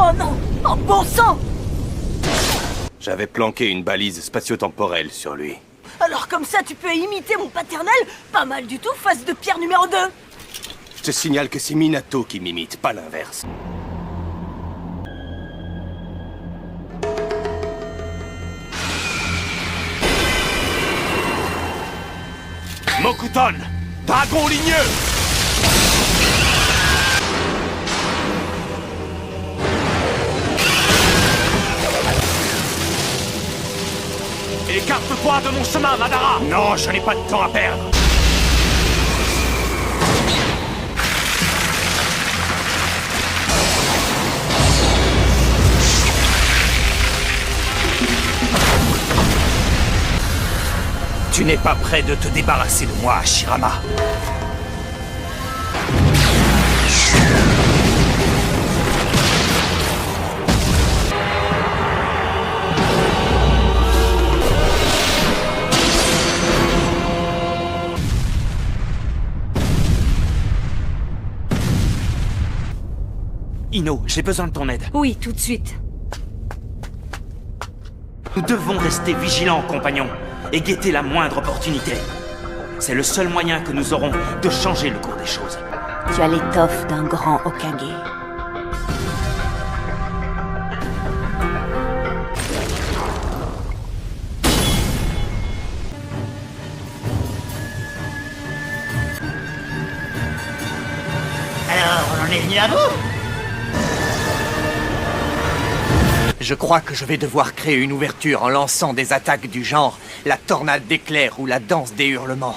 Oh non! Oh bon sang! J'avais planqué une balise spatio-temporelle sur lui. Alors comme ça tu peux imiter mon paternel? Pas mal du tout, face de pierre numéro 2. Je te signale que c'est Minato qui m'imite, pas l'inverse. Mokuton! Dragon ligneux! Écarte-toi de mon chemin, Madara! Non, je n'ai pas de temps à perdre! Tu n'es pas prêt de te débarrasser de moi, Shirama. Ino, j'ai besoin de ton aide. Oui, tout de suite. Nous devons rester vigilants, compagnons, et guetter la moindre opportunité. C'est le seul moyen que nous aurons de changer le cours des choses. Tu as l'étoffe d'un grand Hokage. Alors, on en est venu à bout? Je crois que je vais devoir créer une ouverture en lançant des attaques du genre la tornade d'éclairs ou la danse des hurlements.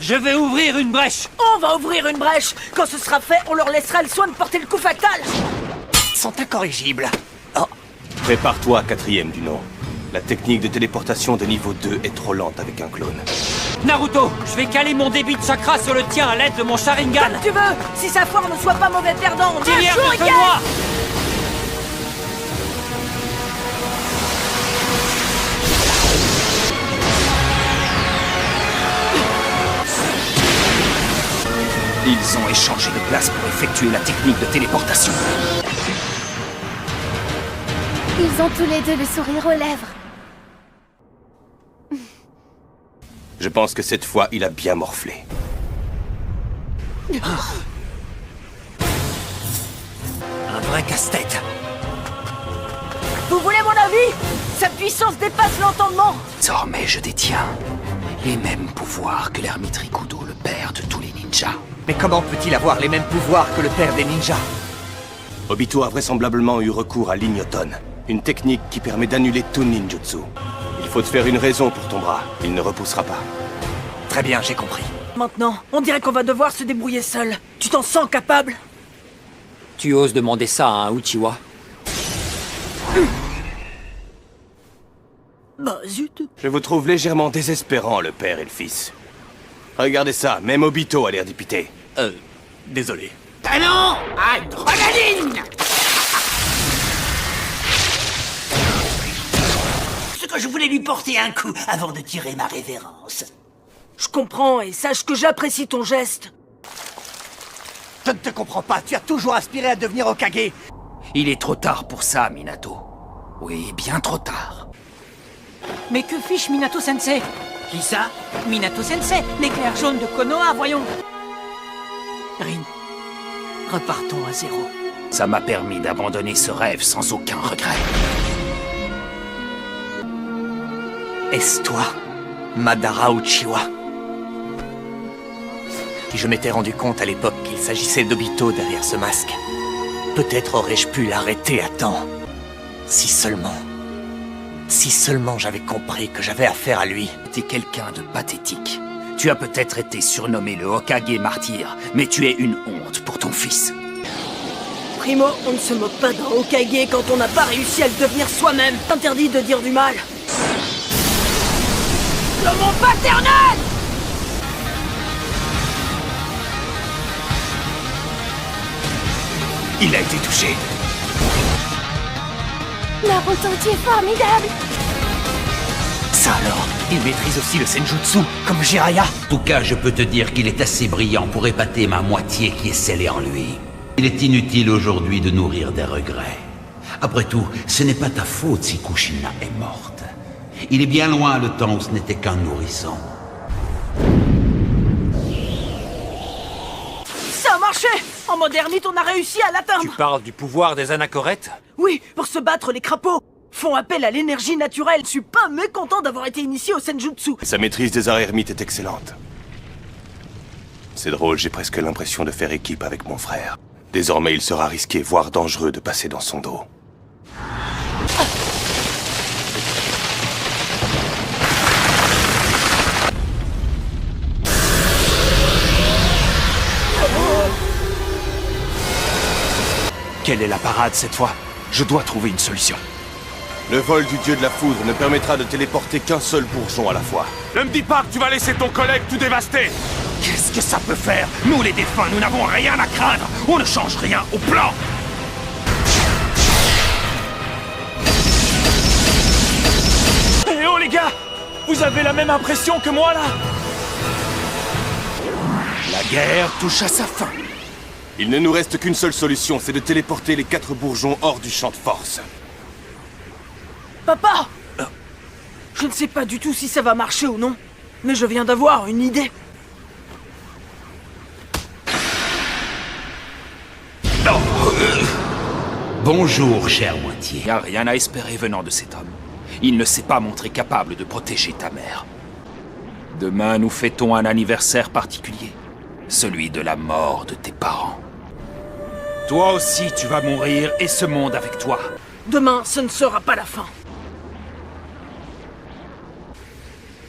Je vais ouvrir une brèche. On va ouvrir une brèche. Quand ce sera fait, on leur laissera le soin de porter le coup fatal. Ils sont incorrigibles. Oh, Prépare-toi, quatrième du nom. La technique de téléportation de niveau 2 est trop lente avec un clone. Naruto, je vais caler mon débit de chakra sur le tien à l'aide de mon Sharingan. Comme tu veux. Si ça foire, ne sois pas mauvais perdant. Derrière Un contre Shuriken. moi. Ils ont échangé de place pour effectuer la technique de téléportation. Ils ont tous les deux le sourire aux lèvres. Je pense que cette fois, il a bien morflé. un vrai casse-tête. Vous voulez mon avis? Sa puissance dépasse l'entendement. Désormais, je détiens les mêmes pouvoirs que l'ermite Rikudo, le père de tous les ninjas. Mais comment peut-il avoir les mêmes pouvoirs que le père des ninjas? Obito a vraisemblablement eu recours à l'Ignoton, une technique qui permet d'annuler tout ninjutsu. Il faut te faire une raison pour ton bras, il ne repoussera pas. Très bien, j'ai compris. Maintenant, on dirait qu'on va devoir se débrouiller seul. Tu t'en sens capable? Tu oses demander ça à un Uchiwa? Bah zut. Je vous trouve légèrement désespérant, le père et le fils. Regardez ça, même Obito a l'air dépité. Désolé. Canon à Dragaline! Ce que je voulais lui porter un coup avant de tirer ma révérence. Je comprends et sache que j'apprécie ton geste. Je ne te comprends pas, tu as toujours aspiré à devenir Hokage. Il est trop tard pour ça, Minato. Oui, bien trop tard. Mais que fiche Minato-sensei? Qui ça? Minato-sensei, l'éclair jaune de Konoha, voyons. Rin, repartons à zéro. Ça m'a permis d'abandonner ce rêve sans aucun regret. Est-ce toi, Madara Uchiwa? Si je m'étais rendu compte à l'époque qu'il s'agissait d'Obito derrière ce masque, peut-être aurais-je pu l'arrêter à temps. Si seulement j'avais compris que j'avais affaire à lui. T'es quelqu'un de pathétique. Tu as peut-être été surnommé le Hokage martyr, mais tu es une honte pour ton fils. Primo, on ne se moque pas d'un Hokage quand on n'a pas réussi à le devenir soi-même. Interdit de dire du mal. De mon paternel! Il a été touché. Naruto, tu es formidable! Ça alors, il maîtrise aussi le Senjutsu, comme Jiraiya. En tout cas, je peux te dire qu'il est assez brillant pour épater ma moitié qui est scellée en lui. Il est inutile aujourd'hui de nourrir des regrets. Après tout, ce n'est pas ta faute si Kushina est morte. Il est bien loin le temps où ce n'était qu'un nourrisson. Ça a marché! En mode ermite, on a réussi à Tu l'atteindre! parles du pouvoir des anachorètes? Oui, pour se battre, les crapauds font appel à l'énergie naturelle. Je suis pas mécontent d'avoir été initié au Senjutsu. Sa maîtrise des arts ermites est excellente. C'est drôle, j'ai presque l'impression de faire équipe avec mon frère. Désormais, il sera risqué, voire dangereux, de passer dans son dos. Quelle est la parade cette fois? Je dois trouver une solution. Le vol du dieu de la foudre ne permettra de téléporter qu'un seul bourgeon à la fois. Ne me dis pas que tu vas laisser ton collègue tout dévaster. Qu'est-ce que ça peut faire? Nous les défunts, nous n'avons rien à craindre. On ne change rien au plan. Eh oh les gars, vous avez la même impression que moi là? La guerre touche à sa fin. Il ne nous reste qu'une seule solution, c'est de téléporter les 4 bourgeons hors du champ de force. Papa! Je ne sais pas du tout si ça va marcher ou non, mais je viens d'avoir une idée. Bonjour, chère moitié. Il n'y a rien à espérer venant de cet homme. Il ne s'est pas montré capable de protéger ta mère. Demain, nous fêtons un anniversaire particulier. Celui de la mort de tes parents. Toi aussi, tu vas mourir et ce monde avec toi. Demain, ce ne sera pas la fin.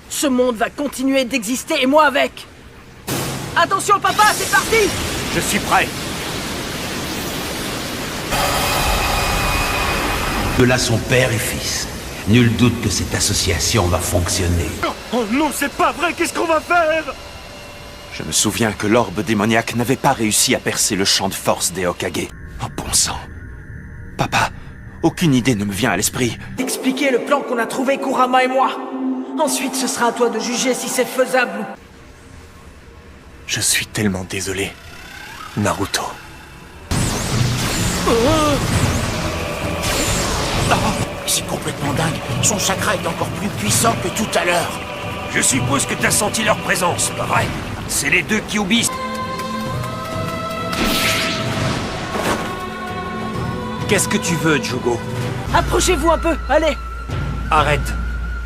Ce monde va continuer d'exister et moi avec. Attention papa, c'est parti! Je suis prêt. De là son père et fils. Nul doute que cette association va fonctionner. Oh non, c'est pas vrai, qu'est-ce qu'on va faire? Je me souviens que l'orbe démoniaque n'avait pas réussi à percer le champ de force des Hokage. Oh bon sang. Papa, aucune idée ne me vient à l'esprit. Expliquer le plan qu'on a trouvé, Kurama et moi. Ensuite, ce sera à toi de juger si c'est faisable. Je suis tellement désolé, Naruto. C'est complètement dingue. Son chakra est encore plus puissant que tout à l'heure. Je suppose que t'as senti leur présence, pas vrai? C'est les deux Kyubis. Qu'est-ce que tu veux, Jugo? Approchez-vous un peu, allez. Arrête.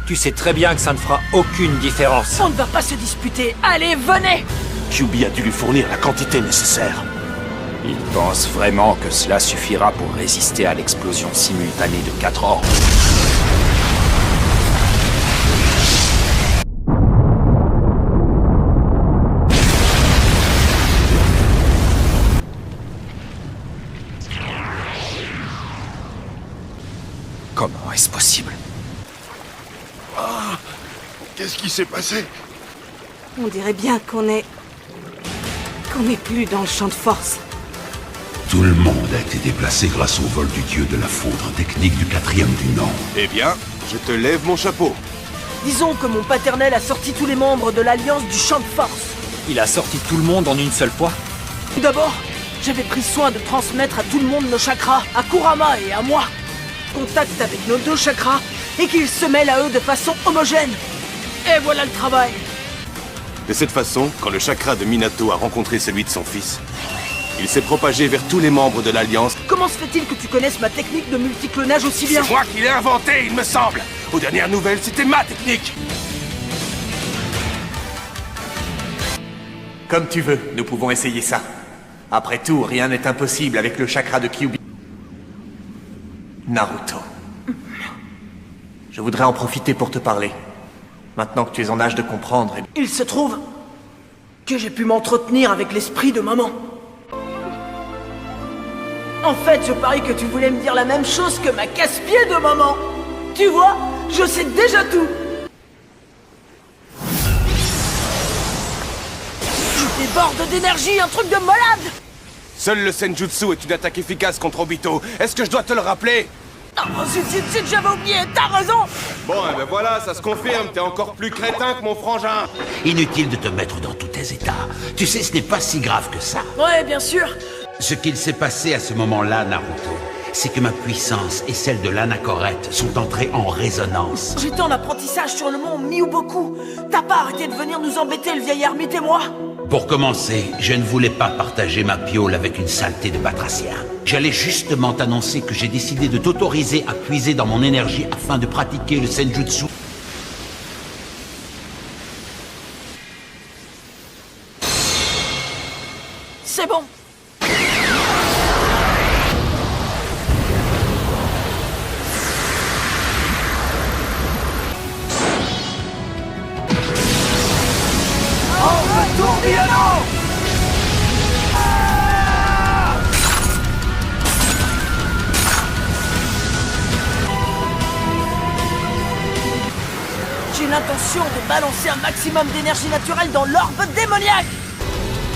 Tu sais très bien que ça ne fera aucune différence. On ne va pas se disputer. Allez, venez! Kyubi a dû lui fournir la quantité nécessaire. Il pense vraiment que cela suffira pour résister à l'explosion simultanée de 4 orbes. Comment est-ce possible? Qu'est-ce qui s'est passé? On dirait bien qu'on n'est plus dans le champ de force. Tout le monde a été déplacé grâce au vol du dieu de la foudre, technique du 4e du nom. Eh bien, je te lève mon chapeau. Disons que mon paternel a sorti tous les membres de l'Alliance du champ de force. Il a sorti tout le monde en une seule fois? Tout d'abord, j'avais pris soin de transmettre à tout le monde nos chakras, à Kurama et à moi. Contact avec nos 2 chakras et qu'ils se mêlent à eux de façon homogène. Et voilà le travail. De cette façon, quand le chakra de Minato a rencontré celui de son fils, il s'est propagé vers tous les membres de l'Alliance. Comment se fait-il que tu connaisses ma technique de multiclonage aussi bien? C'est moi qui l'ai inventé, il me semble. Aux dernières nouvelles, c'était ma technique. Comme tu veux, nous pouvons essayer ça. Après tout, rien n'est impossible avec le chakra de Kyubi. Naruto. Je voudrais en profiter pour te parler. Maintenant que tu es en âge de comprendre, Il se trouve que j'ai pu m'entretenir avec l'esprit de maman. En fait, je parie que tu voulais me dire la même chose que ma casse-pied de maman. Tu vois, je sais déjà tout. Je déborde d'énergie, un truc de malade. Seul le Senjutsu est une attaque efficace contre Obito. Est-ce que je dois te le rappeler? Oh, zut, j'avais oublié, t'as raison. Bon, eh ben voilà, ça se confirme, t'es encore plus crétin que mon frangin. Inutile de te mettre dans tous tes états. Tu sais, ce n'est pas si grave que ça. Ouais, bien sûr. Ce qu'il s'est passé à ce moment-là, Naruto, c'est que ma puissance et celle de l'Anachorète sont entrées en résonance. J'étais en apprentissage sur le mont Miuboku. T'as pas arrêté de venir nous embêter, le vieil ermite et moi? Pour commencer, je ne voulais pas partager ma piole avec une saleté de batracien. J'allais justement t'annoncer que j'ai décidé de t'autoriser à puiser dans mon énergie afin de pratiquer le Senjutsu. C'est bon. J'ai l'intention de balancer un maximum d'énergie naturelle dans l'orbe démoniaque.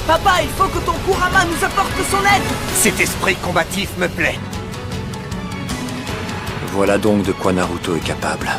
Papa, il faut que ton Kurama nous apporte son aide. Cet esprit combatif me plaît. Voilà donc de quoi Naruto est capable.